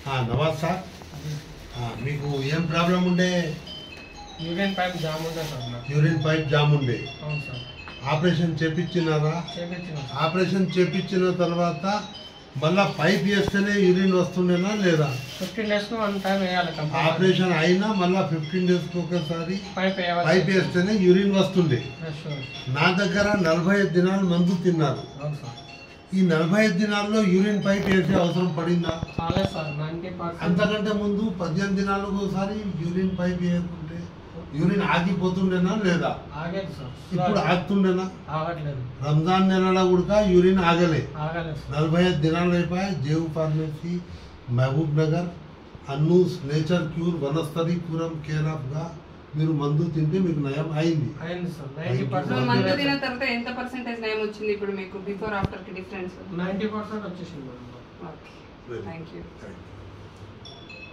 Nawaz sir, మీకు ఏం problem ఉండే? యూరిన్ పైప్ జామ్ ఉండే సార్. యూరిన్ పైప్ జామ్ ఉండే. అవును సార్. ఆపరేషన్ చేపించినారా? ఆపరేషన్ చేపించిన తర్వాత మళ్ళా పైప్ వేస్తేనే యూరిన్ వస్తుండేనా లేదా? 15 days కు వన్ టైం వేయాలి. ఆపరేషన్ అయినా మళ్ళీ 15 days కు ఒకసారి పైప్ వేస్తేనే యూరిన్ వస్తుండే. నా దగ్గర 45 దినాలు మందు తిన్నారు. ఈ 45 దినాల్లో యూరిన్ పైప్ వేసే అవసరం పడిందా? అంతకంటే ముందు 18 దినాలకు ఒకసారి యూరిన్ పైప్ వేయకుంటే యూరిన్ ఆగిపోతుండేనా లేదా? ఇప్పుడు ఆగుతుండేనా? రంజాన్ నెలలో కూడా యూరిన్ ఆగలే. 45 దినాలు అయిపోయాయి. జేవు ఫార్మసీ, మహబూబ్ నగర్, అన్నూస్ nature cure Vanasthalipuram care of గా మీరు మందు తింటే మీకు నయం అయింది. మందు తిన్న తర్వాత ఎంత పర్సెంటేజ్ నయం వచ్చింది ఇప్పుడు మీకు? బిఫోర్ ఆఫ్టర్ కి డిఫరెన్స్ 90% వచ్చేసింది. Okay, thank you.